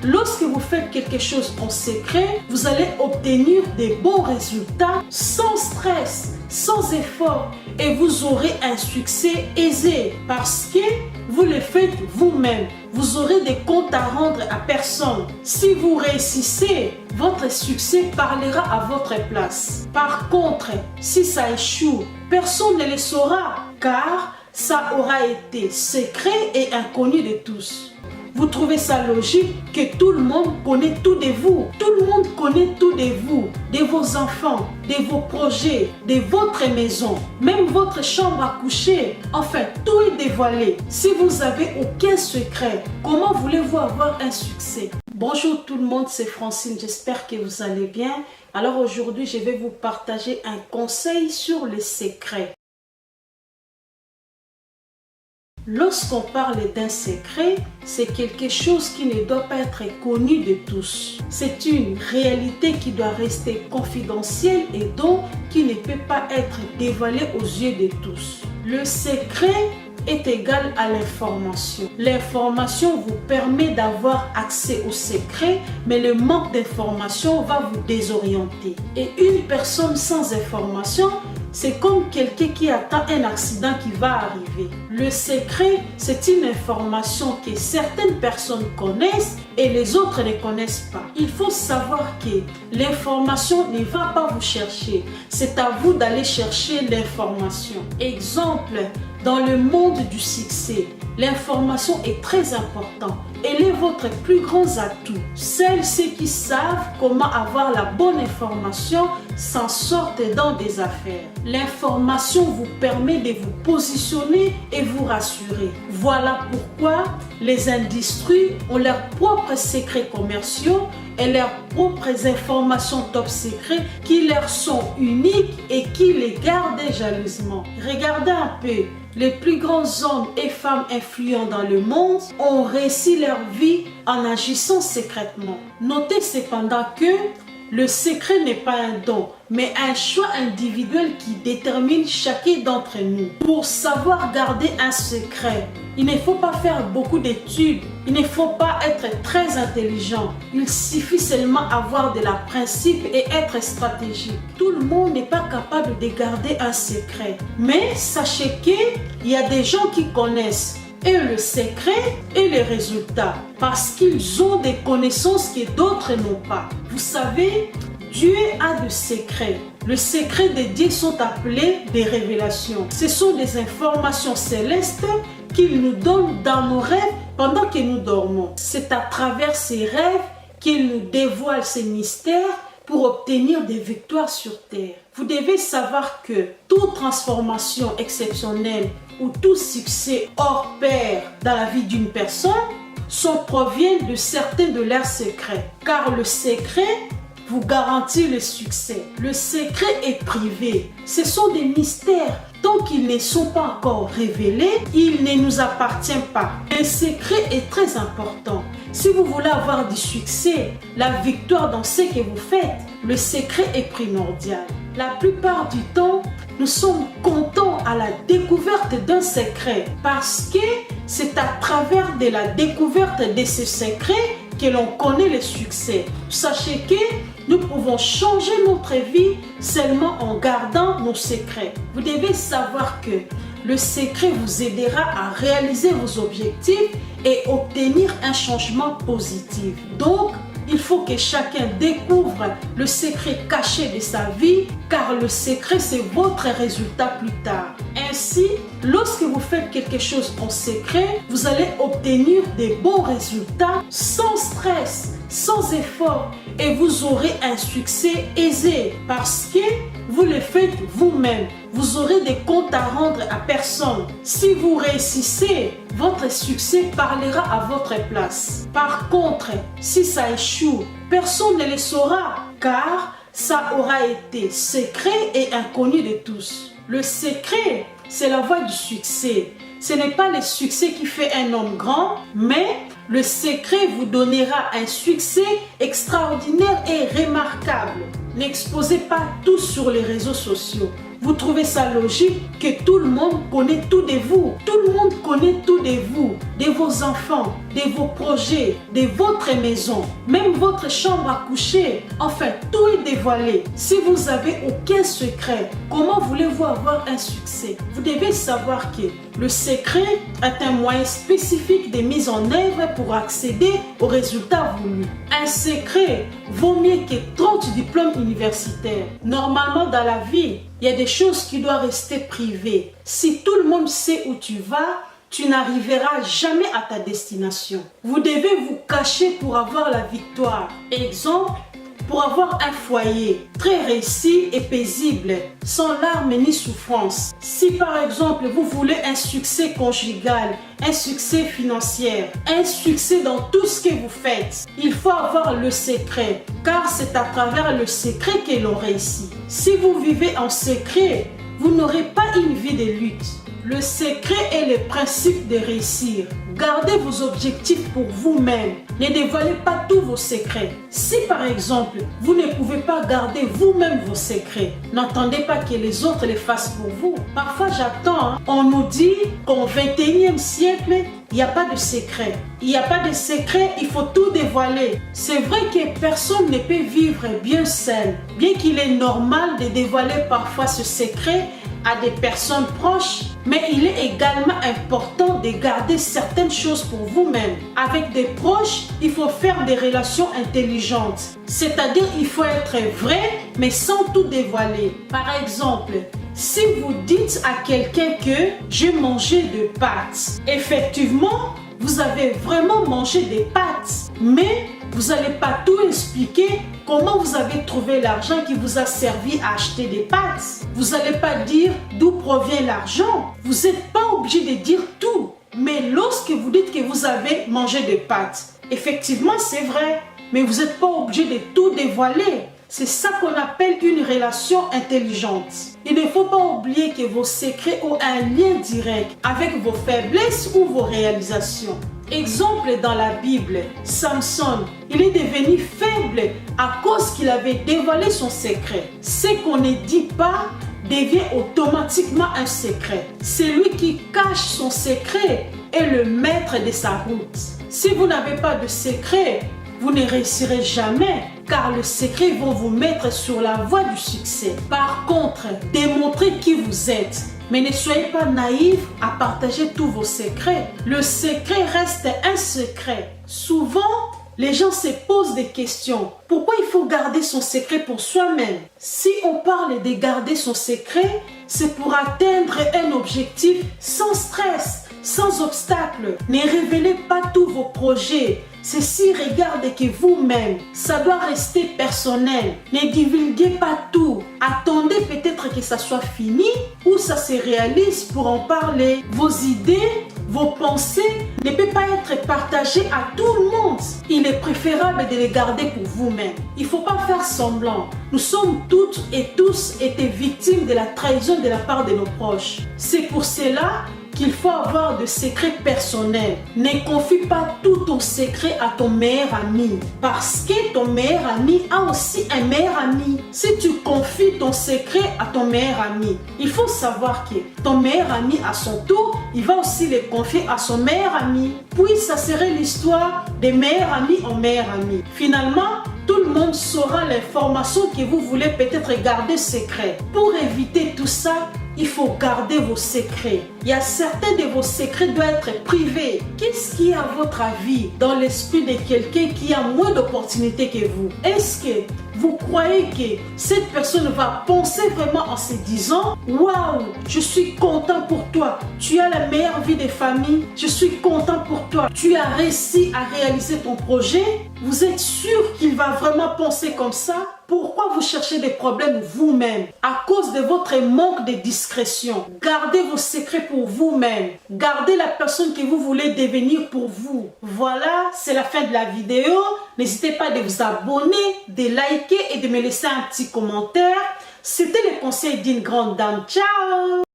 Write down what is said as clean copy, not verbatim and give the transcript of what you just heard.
lorsque vous faites quelque chose en secret, vous allez obtenir des bons résultats sans stress, sans effort et vous aurez un succès aisé parce que vous le faites vous-même. Vous aurez des comptes à rendre à personne. Si vous réussissez, votre succès parlera à votre place. Par contre, si ça échoue, personne ne le saura car ça aura été secret et inconnu de tous. Vous trouvez ça logique que tout le monde connaît tout de vous. Tout le monde connaît tout de vous, de vos enfants, de vos projets, de votre maison, même votre chambre à coucher. Enfin, tout est dévoilé. Si vous n'avez aucun secret, comment voulez-vous avoir un succès? Bonjour tout le monde, c'est Francine, j'espère que vous allez bien. Alors aujourd'hui, je vais vous partager un conseil sur les secrets. Lorsqu'on parle d'un secret, c'est quelque chose qui ne doit pas être connu de tous. C'est une réalité qui doit rester confidentielle et donc qui ne peut pas être dévoilée aux yeux de tous. Le secret est égal à l'information. L'information vous permet d'avoir accès au secret, mais le manque d'information va vous désorienter. Et une personne sans information, c'est comme quelqu'un qui attend un accident qui va arriver. Le secret, c'est une information que certaines personnes connaissent et les autres ne connaissent pas. Il faut savoir que l'information ne va pas vous chercher. C'est à vous d'aller chercher l'information. Exemple, dans le monde du succès, l'information est très importante. Elle est votre plus grand atout. Seuls ceux qui savent comment avoir la bonne information s'en sortent dans des affaires. L'information vous permet de vous positionner et vous rassurer. Voilà pourquoi les industries ont leurs propres secrets commerciaux et leurs propres informations top secrets qui leur sont uniques et qui les gardent jalousement. Regardez un peu. Les plus grands hommes et femmes influents dans le monde ont réussi leur vie en agissant secrètement. Notez cependant que le secret n'est pas un don, mais un choix individuel qui détermine chacun d'entre nous. Pour savoir garder un secret, il ne faut pas faire beaucoup d'études, il ne faut pas être très intelligent. Il suffit seulement avoir de la principe et être stratégique. Tout le monde n'est pas capable de garder un secret. Mais sachez qu'il y a des gens qui connaissent et le secret et les résultats parce qu'ils ont des connaissances que d'autres n'ont pas. Vous savez, Dieu a des secrets. Les secrets de Dieu sont appelés des révélations. Ce sont des informations célestes qu'il nous donne dans nos rêves pendant que nous dormons. C'est à travers ces rêves qu'il nous dévoile ces mystères pour obtenir des victoires sur terre. Vous devez savoir que toute transformation exceptionnelle ou tout succès hors pair dans la vie d'une personne provient de certains de leurs secrets. Car le secret vous garantit le succès. Le secret est privé. Ce sont des mystères. Tant qu'ils ne sont pas encore révélés, ils ne nous appartiennent pas. Un secret est très important. Si vous voulez avoir du succès, la victoire dans ce que vous faites, le secret est primordial. La plupart du temps, nous sommes contents à la découverte d'un secret parce que c'est à travers de la découverte de ce secret que l'on connaît le succès. Sachez que nous pouvons changer notre vie seulement en gardant nos secrets. Vous devez savoir que le secret vous aidera à réaliser vos objectifs et obtenir un changement positif. Donc, il faut que chacun découvre le secret caché de sa vie, car le secret, c'est votre résultat plus tard. Ainsi, lorsque vous faites quelque chose en secret, vous allez obtenir des bons résultats sans stress, sans effort, et vous aurez un succès aisé parce que vous le faites vous-même. Vous aurez des comptes à rendre à personne. Si vous réussissez, votre succès parlera à votre place. Par contre, si ça échoue, personne ne le saura car ça aura été secret et inconnu de tous. Le secret, c'est la voie du succès. Ce n'est pas le succès qui fait un homme grand, mais le secret vous donnera un succès extraordinaire et remarquable. N'exposez pas tout sur les réseaux sociaux. Vous trouvez ça logique que tout le monde connaît tout de vous. Tout le monde connaît tout de vous, de vos enfants, de vos projets, de votre maison, même votre chambre à coucher. Enfin, tout est dévoilé. Si vous n'avez aucun secret, comment voulez-vous avoir un succès? Vous devez savoir que le secret est un moyen spécifique de mise en œuvre pour accéder aux résultats voulus. Un secret vaut mieux que 30 diplômes universitaires. Normalement, dans la vie, il y a des choses qui doivent rester privées. Si tout le monde sait où tu vas, tu n'arriveras jamais à ta destination. Vous devez vous cacher pour avoir la victoire. Exemple, pour avoir un foyer très réussi et paisible, sans larmes ni souffrance. Si par exemple vous voulez un succès conjugal, un succès financier, un succès dans tout ce que vous faites, il faut avoir le secret, car c'est à travers le secret que l'on réussit. Si vous vivez en secret, vous n'aurez pas une vie de lutte. Le secret est le principe de réussir. Gardez vos objectifs pour vous-même. Ne dévoilez pas tous vos secrets. Si par exemple, vous ne pouvez pas garder vous-même vos secrets, n'attendez pas que les autres les fassent pour vous. Parfois j'attends, on nous dit qu'au XXIe siècle, il n'y a pas de secret. Il n'y a pas de secret, il faut tout dévoiler. C'est vrai que personne ne peut vivre bien seul. Bien qu'il est normal de dévoiler parfois ce secret à des personnes proches, mais il est également important de garder certaines choses pour vous-même. Avec des proches, il faut faire des relations intelligentes. C'est-à-dire, il faut être vrai, mais sans tout dévoiler. Par exemple, si vous dites à quelqu'un que j'ai mangé des pâtes, effectivement, vous avez vraiment mangé des pâtes, mais vous n'allez pas tout expliquer comment vous avez trouvé l'argent qui vous a servi à acheter des pâtes. Vous n'allez pas dire d'où provient l'argent. Vous n'êtes pas obligé de dire tout. Mais lorsque vous dites que vous avez mangé des pâtes, effectivement c'est vrai, mais vous n'êtes pas obligé de tout dévoiler. C'est ça qu'on appelle une relation intelligente. Il ne faut pas oublier que vos secrets ont un lien direct avec vos faiblesses ou vos réalisations. Exemple dans la Bible, Samson, il est devenu faible à cause qu'il avait dévoilé son secret. Ce qu'on ne dit pas devient automatiquement un secret. Celui qui cache son secret est le maître de sa route. Si vous n'avez pas de secret, vous ne réussirez jamais, car le secret va vous mettre sur la voie du succès. Par contre, démontrez qui vous êtes. Mais ne soyez pas naïfs à partager tous vos secrets. Le secret reste un secret. Souvent, les gens se posent des questions. Pourquoi il faut garder son secret pour soi-même? Si on parle de garder son secret, c'est pour atteindre un objectif sans stress, sans obstacle. Ne révélez pas tous vos projets. Ceci regarde que vous-même, ça doit rester personnel. Ne divulguez pas tout. Attendez peut-être que ça soit fini ou ça se réalise pour en parler. Vos idées, vos pensées ne peuvent pas être partagées à tout le monde. Il est préférable de les garder pour vous-même. Il ne faut pas faire semblant. Nous sommes toutes et tous été victimes de la trahison de la part de nos proches. C'est pour cela qu'il faut avoir de secrets personnels. Ne confie pas tout ton secret à ton meilleur ami, parce que ton meilleur ami a aussi un meilleur ami. Si tu confies ton secret à ton meilleur ami, il faut savoir que ton meilleur ami à son tour, il va aussi le confier à son meilleur ami. Puis ça serait l'histoire des meilleurs amis en meilleurs amis. Finalement, tout le monde saura l'information que vous voulez peut-être garder secret. Pour éviter tout ça, il faut garder vos secrets. Il y a certains de vos secrets doivent être privés. Qu'est-ce qui est à votre avis dans l'esprit de quelqu'un qui a moins d'opportunités que vous? Est-ce que vous croyez que cette personne va penser vraiment en se disant « Waouh, je suis content pour toi. Tu as la meilleure vie de famille. Je suis content pour toi. Tu as réussi à réaliser ton projet. » Vous êtes sûr qu'il va vraiment penser comme ça? Pourquoi vous cherchez des problèmes vous-même? À cause de votre manque de discrétion. Gardez vos secrets pour vous-même. Gardez la personne que vous voulez devenir pour vous. Voilà, c'est la fin de la vidéo. N'hésitez pas de vous abonner, de liker et de me laisser un petit commentaire. C'était le conseil d'une grande dame. Ciao!